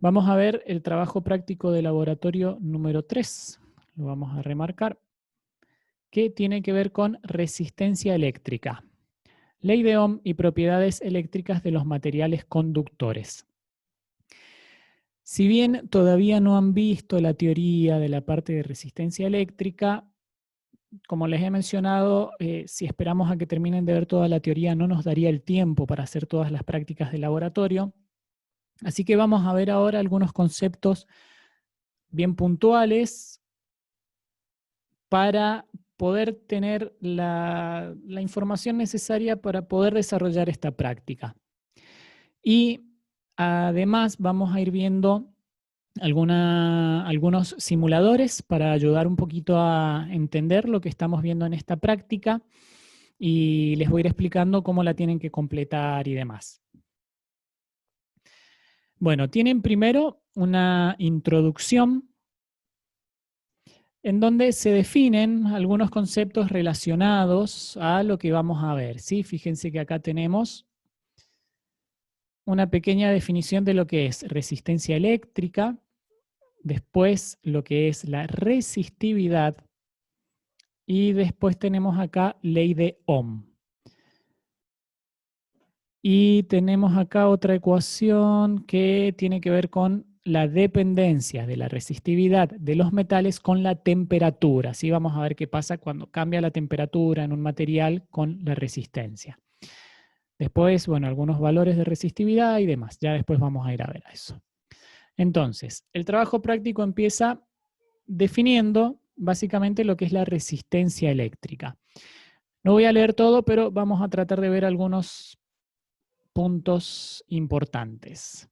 Vamos a ver el trabajo práctico de laboratorio número 3. Lo vamos a remarcar, que tiene que ver con resistencia eléctrica. Ley de Ohm y propiedades eléctricas de los materiales conductores. Si bien todavía no han visto la teoría de la parte de resistencia eléctrica, como les he mencionado, si esperamos a que terminen de ver toda la teoría no nos daría el tiempo para hacer todas las prácticas de laboratorio. Así que vamos a ver ahora algunos conceptos bien puntuales para poder tener la información necesaria para poder desarrollar esta práctica. Y además vamos a ir viendo algunos simuladores para ayudar un poquito a entender lo que estamos viendo en esta práctica y les voy a ir explicando cómo la tienen que completar y demás. Bueno, tienen primero una introducción en donde se definen algunos conceptos relacionados a lo que vamos a ver, ¿sí? Fíjense que acá tenemos una pequeña definición de lo que es resistencia eléctrica, después lo que es la resistividad y después tenemos acá ley de Ohm. Y tenemos acá otra ecuación que tiene que ver con la dependencia de la resistividad de los metales con la temperatura. Así vamos a ver qué pasa cuando cambia la temperatura en un material con la resistencia. Después, bueno, algunos valores de resistividad y demás. Ya después vamos a ir a ver a eso. Entonces, el trabajo práctico empieza definiendo básicamente lo que es la resistencia eléctrica. No voy a leer todo, pero vamos a tratar de ver algunos puntos importantes.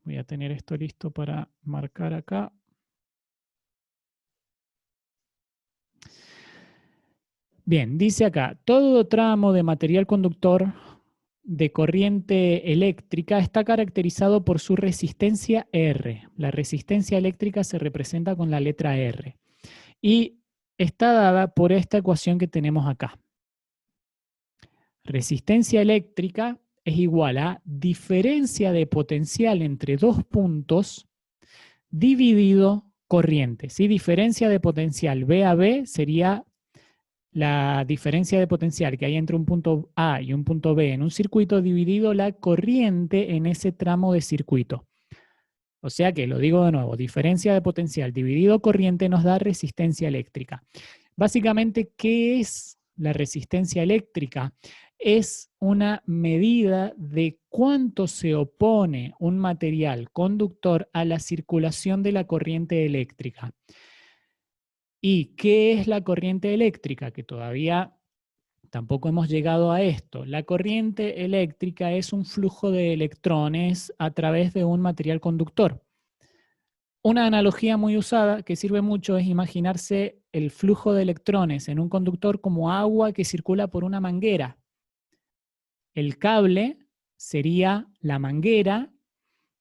Voy a tener esto listo para marcar acá. Bien, dice acá, todo tramo de material conductor de corriente eléctrica está caracterizado por su resistencia R. La resistencia eléctrica se representa con la letra R. Y está dada por esta ecuación que tenemos acá. Resistencia eléctrica es igual a diferencia de potencial entre dos puntos dividido corriente. ¿Sí? Diferencia de potencial B a B sería la diferencia de potencial que hay entre un punto A y un punto B en un circuito dividido la corriente en ese tramo de circuito. O sea que, lo digo de nuevo, diferencia de potencial dividido corriente nos da resistencia eléctrica. Básicamente, ¿qué es la resistencia eléctrica? Es una medida de cuánto se opone un material conductor a la circulación de la corriente eléctrica. ¿Y qué es la corriente eléctrica? Que todavía tampoco hemos llegado a esto. La corriente eléctrica es un flujo de electrones a través de un material conductor. Una analogía muy usada que sirve mucho es imaginarse el flujo de electrones en un conductor como agua que circula por una manguera. El cable sería la manguera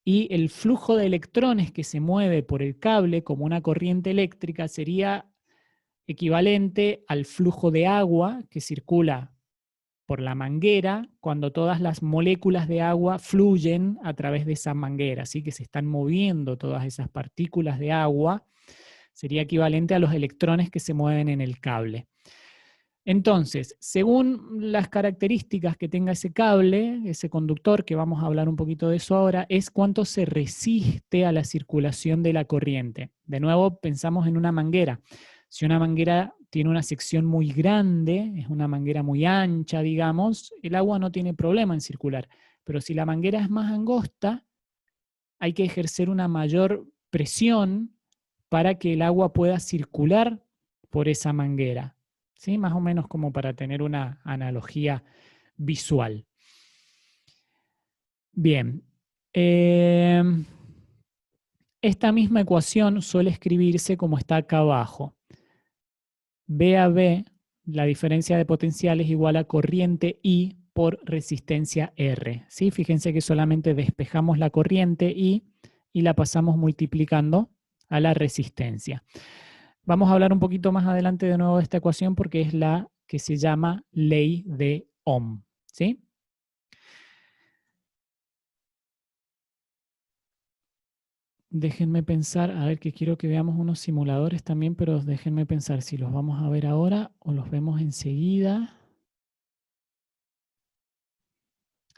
y el flujo de electrones que se mueve por el cable como una corriente eléctrica sería equivalente al flujo de agua que circula por la manguera cuando todas las moléculas de agua fluyen a través de esa manguera, así que se están moviendo todas esas partículas de agua, sería equivalente a los electrones que se mueven en el cable. Entonces, según las características que tenga ese cable, ese conductor, que vamos a hablar un poquito de eso ahora, es cuánto se resiste a la circulación de la corriente. De nuevo, pensamos en una manguera. Si una manguera tiene una sección muy grande, es una manguera muy ancha, digamos, el agua no tiene problema en circular. Pero si la manguera es más angosta, hay que ejercer una mayor presión para que el agua pueda circular por esa manguera. ¿Sí? Más o menos como para tener una analogía visual. Bien. Esta misma ecuación suele escribirse como está acá abajo. B a B, la diferencia de potencial es igual a corriente I por resistencia R. ¿Sí? Fíjense que solamente despejamos la corriente I y la pasamos multiplicando a la resistencia. Vamos a hablar un poquito más adelante de nuevo de esta ecuación porque es la que se llama ley de Ohm. ¿Sí? déjenme pensar, a ver, que quiero que veamos unos simuladores también, pero déjenme pensar si los vamos a ver ahora o los vemos enseguida.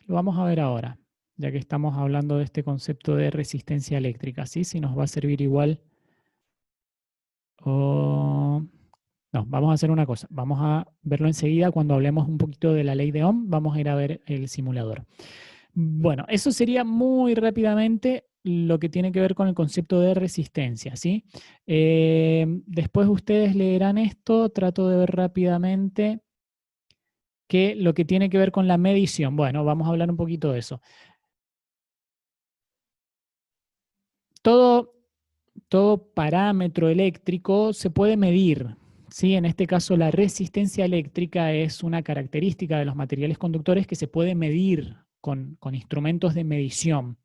Lo vamos a ver ahora, ya que estamos hablando de este concepto de resistencia eléctrica, ¿sí? Si nos va a servir igual o... No, vamos a hacer una cosa, vamos a verlo enseguida cuando hablemos un poquito de la ley de Ohm, vamos a ir a ver el simulador. Bueno, eso sería muy rápidamente lo que tiene que ver con el concepto de resistencia, ¿sí? Después ustedes leerán esto, trato de ver rápidamente que lo que tiene que ver con la medición. Bueno, vamos a hablar un poquito de eso. Todo parámetro eléctrico se puede medir, ¿sí? En este caso, la resistencia eléctrica es una característica de los materiales conductores que se puede medir con instrumentos de medición.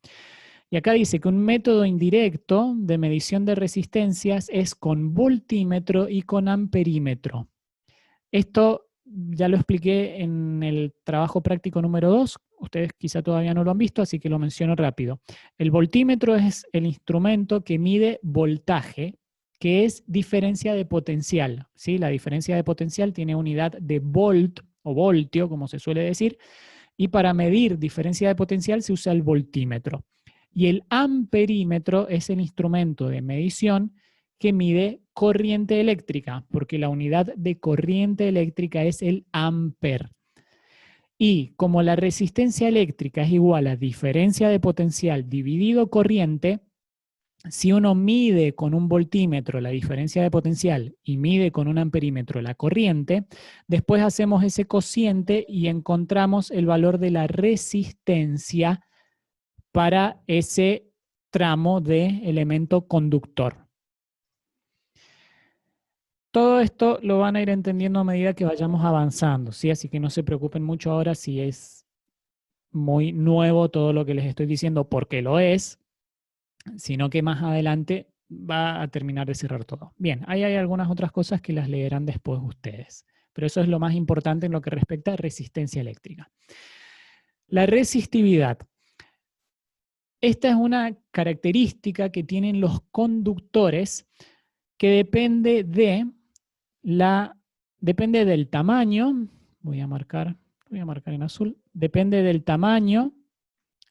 Y acá dice que un método indirecto de medición de resistencias es con voltímetro y con amperímetro. Esto ya lo expliqué en el trabajo práctico número 2. Ustedes quizá todavía no lo han visto, así que lo menciono rápido. El voltímetro es el instrumento que mide voltaje, que es diferencia de potencial, ¿sí? La diferencia de potencial tiene unidad de volt o voltio, como se suele decir, y para medir diferencia de potencial se usa el voltímetro. Y el amperímetro es el instrumento de medición que mide corriente eléctrica, porque la unidad de corriente eléctrica es el amper. Y como la resistencia eléctrica es igual a diferencia de potencial dividido corriente, si uno mide con un voltímetro la diferencia de potencial y mide con un amperímetro la corriente, después hacemos ese cociente y encontramos el valor de la resistencia para ese tramo de elemento conductor. Todo esto lo van a ir entendiendo a medida que vayamos avanzando, ¿sí? Así que no se preocupen mucho ahora si es muy nuevo todo lo que les estoy diciendo, porque lo es, sino que más adelante va a terminar de cerrar todo. Bien, ahí hay algunas otras cosas que las leerán después ustedes, pero eso es lo más importante en lo que respecta a resistencia eléctrica. La resistividad. Esta es una característica que tienen los conductores que depende del tamaño, voy a marcar en azul, depende del tamaño,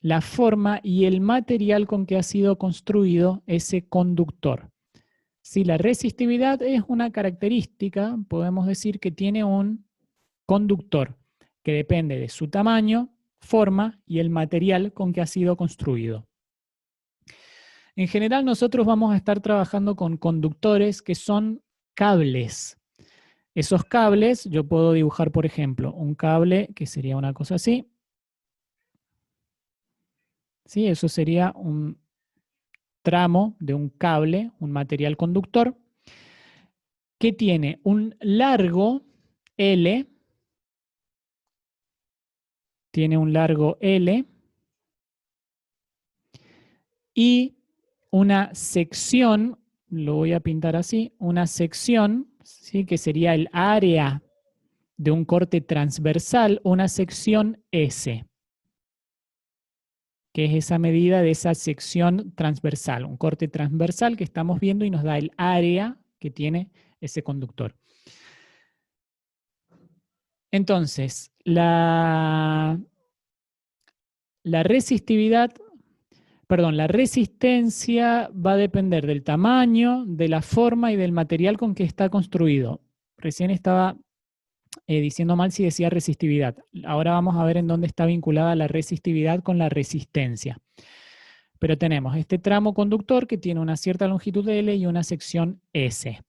la forma y el material con que ha sido construido ese conductor. Si la resistividad es una característica, podemos decir que tiene un conductor que depende de su tamaño, forma y el material con que ha sido construido. En general, nosotros vamos a estar trabajando con conductores que son cables. Esos cables, yo puedo dibujar, por ejemplo, un cable que sería una cosa así. ¿Sí? Eso sería un tramo de un cable, un material conductor, que tiene un largo L, y una sección, lo voy a pintar así, una sección, ¿sí? Que sería el área de un corte transversal, una sección S, que es esa medida de esa sección transversal, un corte transversal que estamos viendo y nos da el área que tiene ese conductor. Entonces, la resistividad, la resistencia va a depender del tamaño, de la forma y del material con que está construido. Recién estaba diciendo mal si decía resistividad. Ahora vamos a ver en dónde está vinculada la resistividad con la resistencia. Pero tenemos este tramo conductor que tiene una cierta longitud de L y una sección S.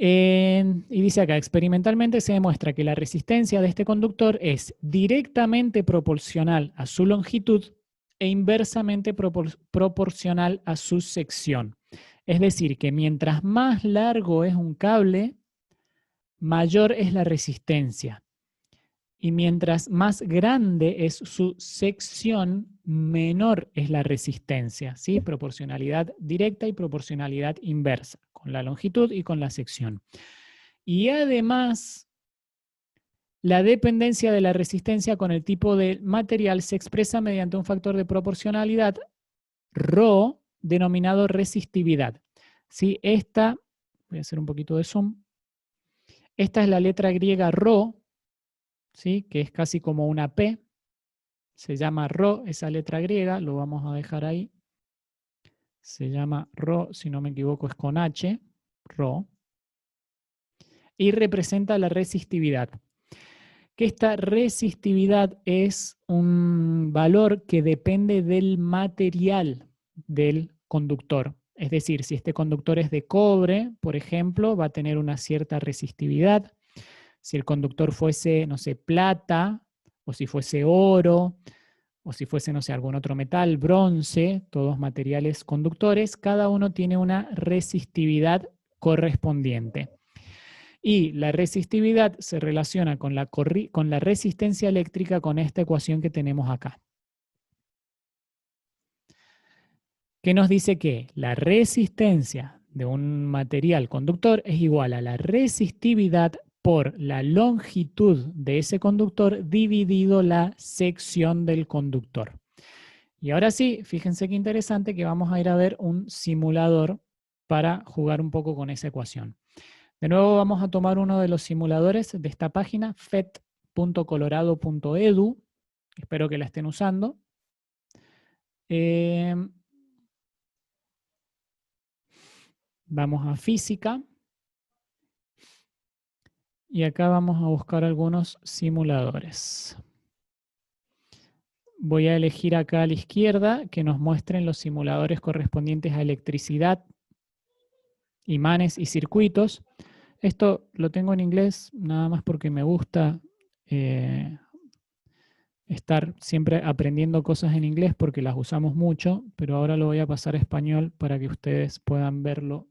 Y dice acá, experimentalmente se demuestra que la resistencia de este conductor es directamente proporcional a su longitud e inversamente proporcional a su sección. Es decir, que mientras más largo es un cable, mayor es la resistencia. Y mientras más grande es su sección, menor es la resistencia, ¿sí? Proporcionalidad directa y proporcionalidad inversa, con la longitud y con la sección. Y además, la dependencia de la resistencia con el tipo de material se expresa mediante un factor de proporcionalidad Rho, denominado resistividad. ¿Sí? Esta, voy a hacer un poquito de zoom. Esta es la letra griega Rho, ¿sí? Que es casi como una P. Se llama Rho, esa letra griega, lo vamos a dejar ahí. Se llama Rho, si no me equivoco es con H, Rho. Y representa la resistividad. Que esta resistividad es un valor que depende del material del conductor. Es decir, si este conductor es de cobre, por ejemplo, va a tener una cierta resistividad. Si el conductor fuese, no sé, plata, o si fuese oro, o si fuese, no sé, algún otro metal, bronce, todos materiales conductores, cada uno tiene una resistividad correspondiente. Y la resistividad se relaciona con la resistencia eléctrica con esta ecuación que tenemos acá. Que nos dice que la resistencia de un material conductor es igual a la resistividad por la longitud de ese conductor dividido la sección del conductor. Y ahora sí, fíjense qué interesante que vamos a ir a ver un simulador para jugar un poco con esa ecuación. De nuevo vamos a tomar uno de los simuladores de esta página, fet.colorado.edu. Espero que la estén usando. Vamos a física. Y acá vamos a buscar algunos simuladores. Voy a elegir acá a la izquierda que nos muestren los simuladores correspondientes a electricidad, imanes y circuitos. Esto lo tengo en inglés nada más porque me gusta estar siempre aprendiendo cosas en inglés porque las usamos mucho, pero ahora lo voy a pasar a español para que ustedes puedan verlo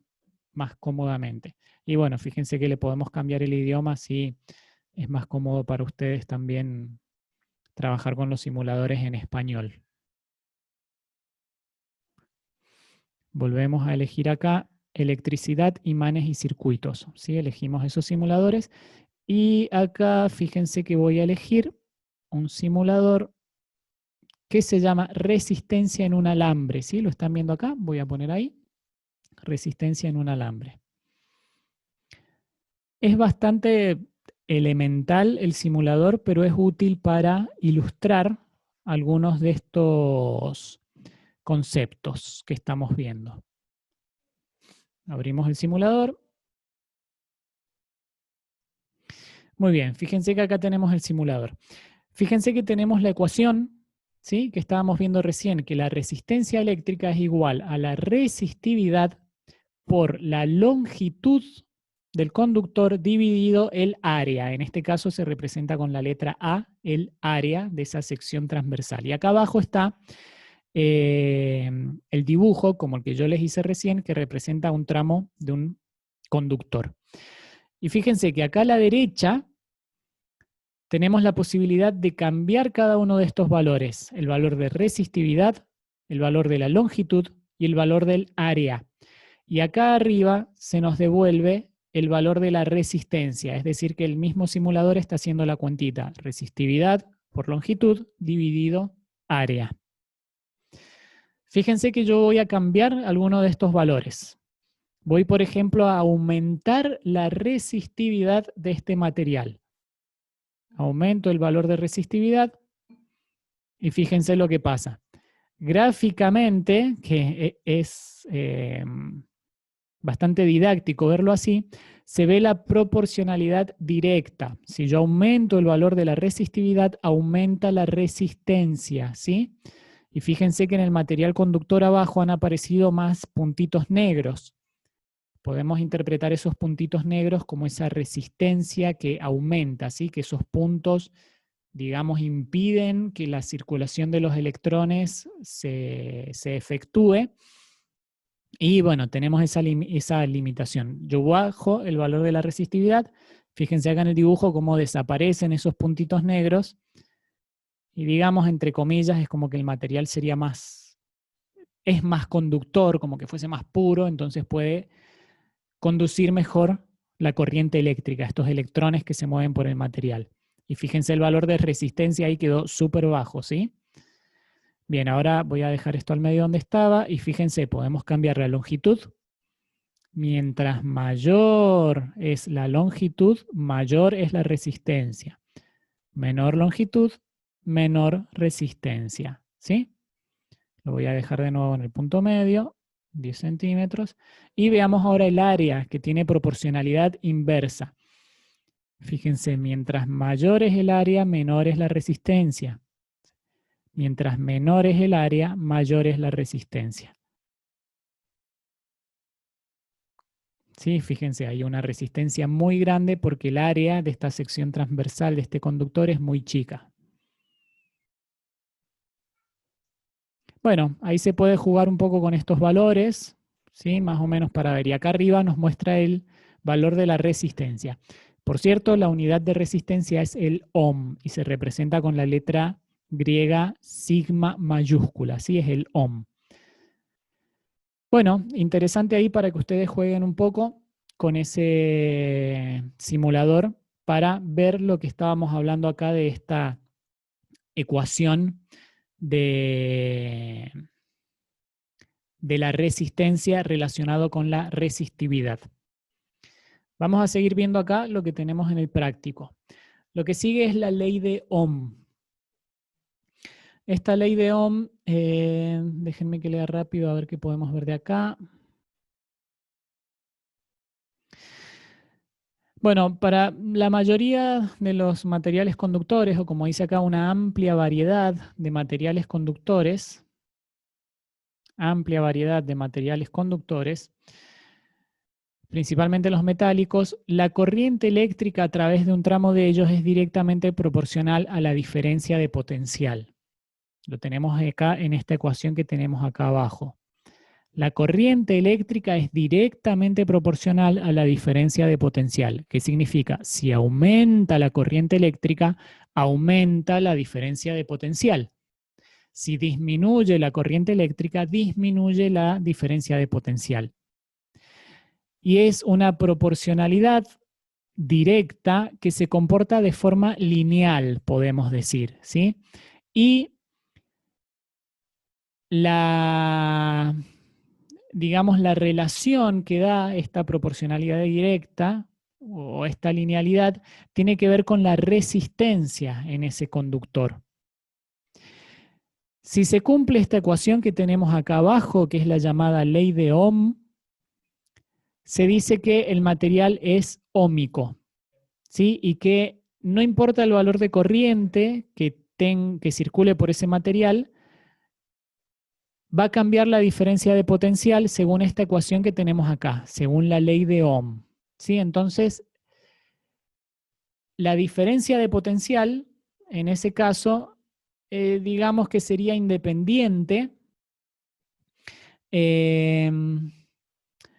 más cómodamente. Y bueno, fíjense que le podemos cambiar el idioma si es más cómodo para ustedes también trabajar con los simuladores en español. Volvemos a elegir acá electricidad, imanes y circuitos. ¿Sí? Elegimos esos simuladores y acá fíjense que voy a elegir un simulador que se llama resistencia en un alambre. ¿Sí? ¿Lo están viendo acá? Voy a poner ahí. Resistencia en un alambre. Es bastante elemental el simulador, pero es útil para ilustrar algunos de estos conceptos que estamos viendo. Abrimos el simulador. Muy bien, fíjense que acá tenemos el simulador. Fíjense que tenemos la ecuación, ¿sí? Que estábamos viendo recién, que la resistencia eléctrica es igual a la resistividad por la longitud del conductor dividido el área. En este caso se representa con la letra A, el área de esa sección transversal. Y acá abajo está el dibujo, como el que yo les hice recién, que representa un tramo de un conductor. Y fíjense que acá a la derecha tenemos la posibilidad de cambiar cada uno de estos valores. El valor de resistividad, el valor de la longitud y el valor del área. Y acá arriba se nos devuelve el valor de la resistencia, es decir, que el mismo simulador está haciendo la cuentita. Resistividad por longitud dividido área. Fíjense que yo voy a cambiar alguno de estos valores. Voy, por ejemplo, a aumentar la resistividad de este material. Aumento el valor de resistividad y fíjense lo que pasa. Gráficamente, que es bastante didáctico verlo así, se ve la proporcionalidad directa. Si yo aumento el valor de la resistividad, aumenta la resistencia, ¿sí? Y fíjense que en el material conductor abajo han aparecido más puntitos negros. Podemos interpretar esos puntitos negros como esa resistencia que aumenta, ¿sí? Que esos puntos, digamos, impiden que la circulación de los electrones se efectúe. Y bueno, tenemos esa limitación. Yo bajo el valor de la resistividad, fíjense acá en el dibujo cómo desaparecen esos puntitos negros, y digamos, entre comillas, es como que el material sería es más conductor, como que fuese más puro, entonces puede conducir mejor la corriente eléctrica, estos electrones que se mueven por el material. Y fíjense el valor de resistencia ahí quedó súper bajo, ¿sí? Bien, ahora voy a dejar esto al medio donde estaba y fíjense, podemos cambiar la longitud. Mientras mayor es la longitud, mayor es la resistencia. Menor longitud, menor resistencia. ¿Sí? Lo voy a dejar de nuevo en el punto medio, 10 centímetros. Y veamos ahora el área que tiene proporcionalidad inversa. Fíjense, mientras mayor es el área, menor es la resistencia. Mientras menor es el área, mayor es la resistencia. ¿Sí? Fíjense, hay una resistencia muy grande porque el área de esta sección transversal de este conductor es muy chica. Bueno, ahí se puede jugar un poco con estos valores, ¿sí? Más o menos para ver. Y acá arriba nos muestra el valor de la resistencia. Por cierto, la unidad de resistencia es el ohm y se representa con la letra griega sigma mayúscula, ¿sí? Es el ohm. Bueno, interesante ahí para que ustedes jueguen un poco con ese simulador para ver lo que estábamos hablando acá de esta ecuación de la resistencia relacionado con la resistividad. Vamos a seguir viendo acá lo que tenemos en el práctico. Lo que sigue es la ley de Ohm. Esta ley de Ohm, déjenme que lea rápido a ver qué podemos ver de acá. Bueno, para la mayoría de los materiales conductores, o como dice acá, una amplia variedad de materiales conductores, principalmente los metálicos, la corriente eléctrica a través de un tramo de ellos es directamente proporcional a la diferencia de potencial. Lo tenemos acá en esta ecuación que tenemos acá abajo. La corriente eléctrica es directamente proporcional a la diferencia de potencial. ¿Qué significa? Si aumenta la corriente eléctrica, aumenta la diferencia de potencial. Si disminuye la corriente eléctrica, disminuye la diferencia de potencial. Y es una proporcionalidad directa que se comporta de forma lineal, podemos decir, ¿sí? Y digamos, la relación que da esta proporcionalidad directa o esta linealidad tiene que ver con la resistencia en ese conductor. Si se cumple esta ecuación que tenemos acá abajo, que es la llamada ley de Ohm, se dice que el material es óhmico, ¿sí? Y que no importa el valor de corriente que circule por ese material, va a cambiar la diferencia de potencial según esta ecuación que tenemos acá, según la ley de Ohm. ¿Sí? Entonces, la diferencia de potencial, en ese caso, digamos que sería independiente, eh,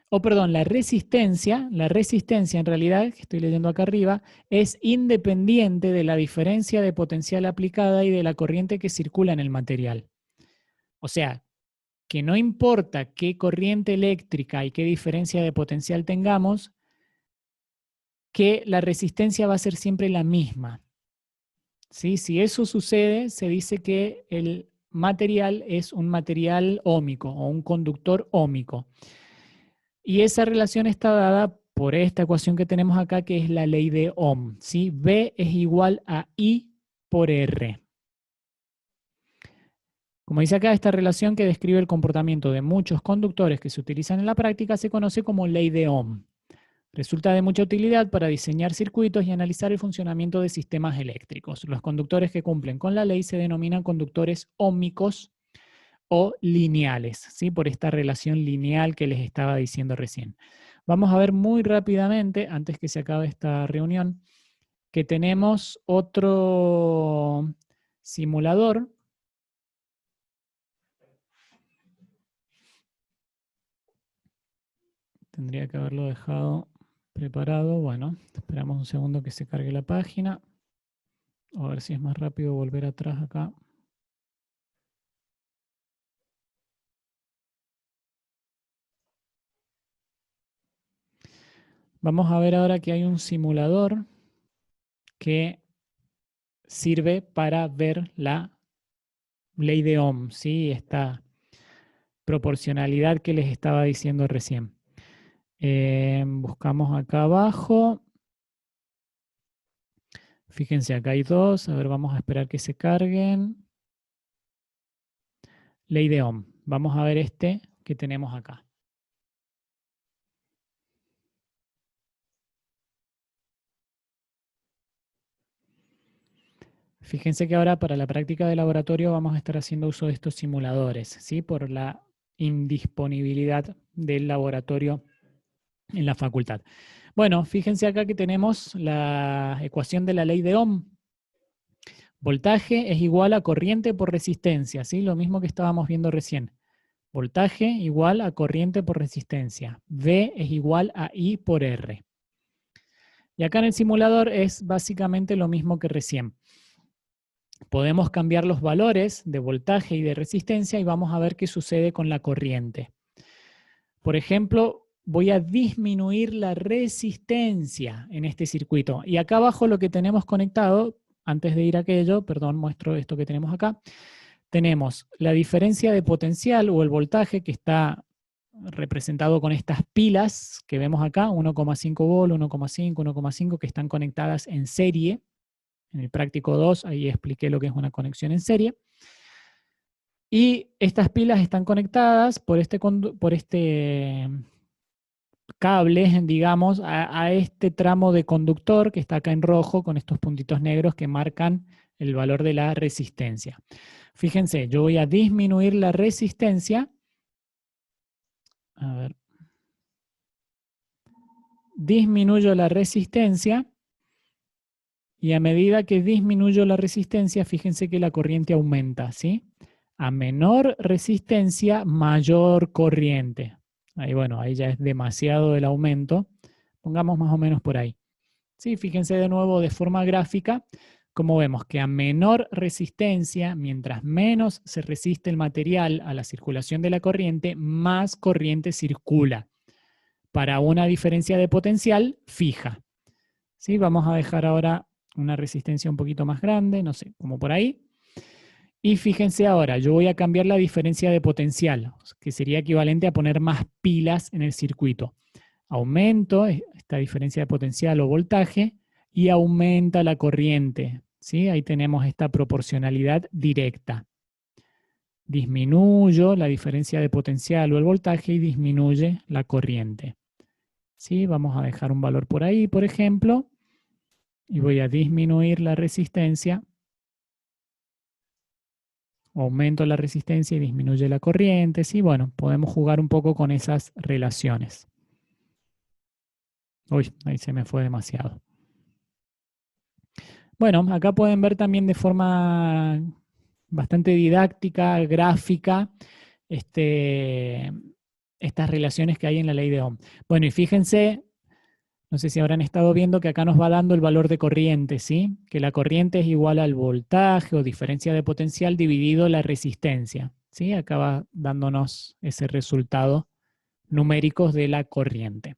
o perdón, la resistencia en realidad, que estoy leyendo acá arriba, es independiente de la diferencia de potencial aplicada y de la corriente que circula en el material. O sea, que no importa qué corriente eléctrica y qué diferencia de potencial tengamos, que la resistencia va a ser siempre la misma. ¿Sí? Si eso sucede, se dice que el material es un material óhmico o un conductor óhmico. Y esa relación está dada por esta ecuación que tenemos acá, que es la ley de Ohm. ¿Sí? B es igual a I por R. Como dice acá, esta relación que describe el comportamiento de muchos conductores que se utilizan en la práctica se conoce como ley de Ohm. Resulta de mucha utilidad para diseñar circuitos y analizar el funcionamiento de sistemas eléctricos. Los conductores que cumplen con la ley se denominan conductores óhmicos o lineales, ¿sí? Por esta relación lineal que les estaba diciendo recién. Vamos a ver muy rápidamente, antes que se acabe esta reunión, que tenemos otro simulador. Tendría que haberlo dejado preparado. Bueno, esperamos un segundo que se cargue la página. A ver si es más rápido volver atrás acá. Vamos a ver ahora que hay un simulador que sirve para ver la ley de Ohm, ¿sí? Esta proporcionalidad que les estaba diciendo recién. Buscamos acá abajo. Fíjense, acá hay dos. A ver, vamos a esperar que se carguen. Ley de Ohm. Vamos a ver este que tenemos acá. Fíjense que ahora para la práctica de laboratorio vamos a estar haciendo uso de estos simuladores, ¿sí? Por la indisponibilidad del laboratorio en la facultad. Bueno, fíjense acá que tenemos la ecuación de la ley de Ohm. Voltaje es igual a corriente por resistencia, ¿sí? Lo mismo que estábamos viendo recién. Voltaje igual a corriente por resistencia. V es igual a I por R. Y acá en el simulador es básicamente lo mismo que recién. Podemos cambiar los valores de voltaje y de resistencia y vamos a ver qué sucede con la corriente. Por ejemplo, voy a disminuir la resistencia en este circuito. Y acá abajo lo que tenemos conectado, antes de ir a aquello, perdón, muestro esto que tenemos acá, tenemos la diferencia de potencial o el voltaje que está representado con estas pilas que vemos acá, 1,5 volt, 1,5, 1,5, que están conectadas en serie. En el práctico 2, ahí expliqué lo que es una conexión en serie. Y estas pilas están conectadas por este cable, digamos, a este tramo de conductor que está acá en rojo con estos puntitos negros que marcan el valor de la resistencia. Fíjense, yo voy a disminuir la resistencia. A ver. Disminuyo la resistencia. Y a medida que disminuyo la resistencia, fíjense que la corriente aumenta, ¿sí? A menor resistencia, mayor corriente. Ahí, bueno, ahí ya es demasiado el aumento. Pongamos más o menos por ahí. Sí, fíjense de nuevo de forma gráfica, como vemos que a menor resistencia, mientras menos se resiste el material a la circulación de la corriente, más corriente circula para una diferencia de potencial fija. ¿Sí? Vamos a dejar ahora una resistencia un poquito más grande, no sé, como por ahí. Y fíjense ahora, yo voy a cambiar la diferencia de potencial, que sería equivalente a poner más pilas en el circuito. Aumento esta diferencia de potencial o voltaje y aumenta la corriente, ¿sí? Ahí tenemos esta proporcionalidad directa. Disminuyo la diferencia de potencial o el voltaje y disminuye la corriente. ¿Sí? Vamos a dejar un valor por ahí, por ejemplo. Y voy a disminuir la resistencia, aumento la resistencia y disminuye la corriente, sí, bueno, podemos jugar un poco con esas relaciones. Uy, ahí se me fue demasiado. Bueno, acá pueden ver también de forma bastante didáctica, gráfica, estas relaciones que hay en la ley de Ohm. Bueno, y fíjense, no sé si habrán estado viendo que acá nos va dando el valor de corriente, ¿sí? Que la corriente es igual al voltaje o diferencia de potencial dividido la resistencia, ¿sí? Acá va dándonos ese resultado numérico de la corriente.